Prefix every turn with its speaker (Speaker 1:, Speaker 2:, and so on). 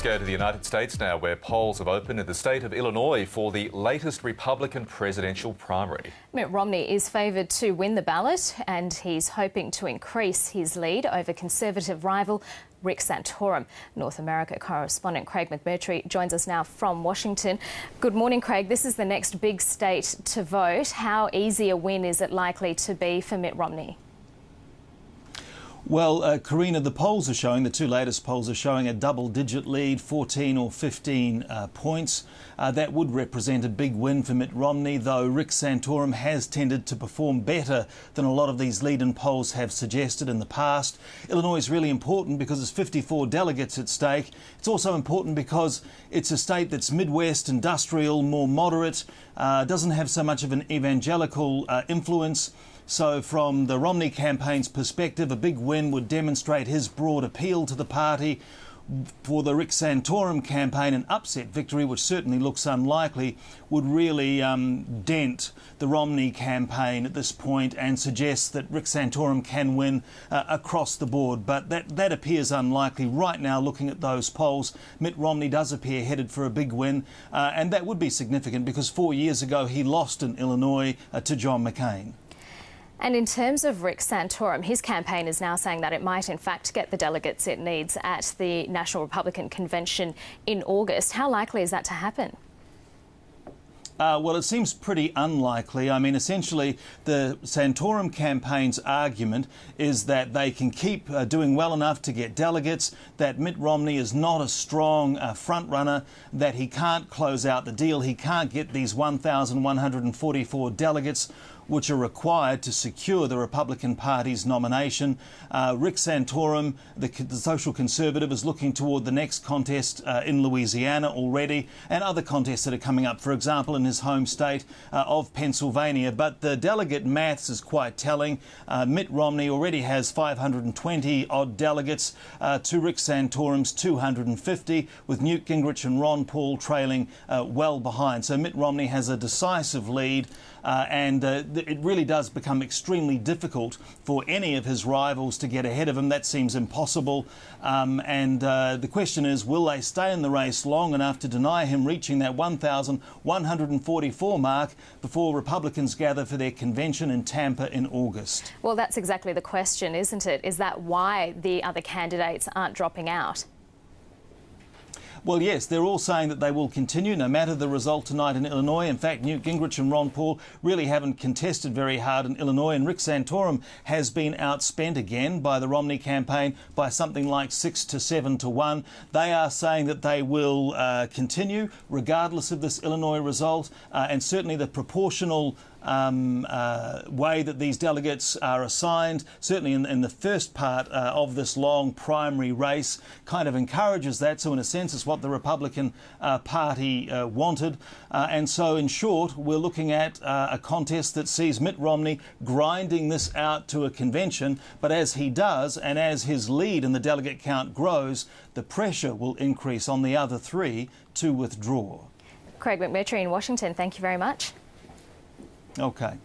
Speaker 1: go to the United States now, where polls have opened in the state of Illinois for the latest Republican presidential primary.
Speaker 2: Mitt Romney is favoured to win the ballot, and he's hoping to increase his lead over Conservative rival Rick Santorum. North America correspondent Craig McMurtry joins us now from Washington. Good morning, Craig. This is the next big state to vote. How easy a win is it likely to be for Mitt Romney?
Speaker 3: Well, Karina, the polls are showing, the two latest polls are showing a double-digit lead, 14 or 15 points. That would represent a big win for Mitt Romney, though Rick Santorum has tended to perform better than a lot of these lead-in polls have suggested in the past. Illinois is really important because there's 54 delegates at stake. It's also important because it's a state that's Midwest, industrial, more moderate, doesn't have so much of an evangelical influence. So from the Romney campaign's perspective, a big win would demonstrate his broad appeal to the party. For the Rick Santorum campaign, an upset victory, which certainly looks unlikely, would really dent the Romney campaign at this point and suggest that Rick Santorum can win across the board. But that appears unlikely. Right now, looking at those polls, Mitt Romney does appear headed for a big win, and that would be significant because 4 years ago he lost in Illinois to John McCain.
Speaker 2: And in terms of Rick Santorum, his campaign is now saying that it might in fact get the delegates it needs at the National Republican Convention in August. How likely is that to happen?
Speaker 3: Well, it seems pretty unlikely. I mean, essentially, the Santorum campaign's argument is that they can keep doing well enough to get delegates, that Mitt Romney is not a strong front-runner, that he can't close out the deal, he can't get these 1,144 delegates which are required to secure the Republican Party's nomination. Rick Santorum, the social conservative, is looking toward the next contest in Louisiana already, and other contests that are coming up, for example, in his home state of Pennsylvania. But the delegate maths is quite telling. Mitt Romney already has 520-odd delegates to Rick Santorum's 250, with Newt Gingrich and Ron Paul trailing well behind. So Mitt Romney has a decisive lead, and it really does become extremely difficult for any of his rivals to get ahead of him. That seems impossible. The question is, will they stay in the race long enough to deny him reaching that 1,144 mark before Republicans gather for their convention in Tampa in August?
Speaker 2: Well, that's exactly the question, isn't it? Is that why the other candidates aren't dropping out?
Speaker 3: Well, yes, they're all saying that they will continue no matter the result tonight in Illinois. In fact, Newt Gingrich and Ron Paul really haven't contested very hard in Illinois, and Rick Santorum has been outspent again by the Romney campaign by something like 6 to 7 to 1. They are saying that they will continue regardless of this Illinois result, and certainly the proportional way that these delegates are assigned, certainly in the first part of this long primary race, kind of encourages that. So in a sense, it's what the Republican Party wanted. And so in short, we're looking at a contest that sees Mitt Romney grinding this out to a convention. But as he does, and as his lead in the delegate count grows, the pressure will increase on the other three to withdraw.
Speaker 2: Craig McMurtry in Washington, thank you very much.
Speaker 3: Okay.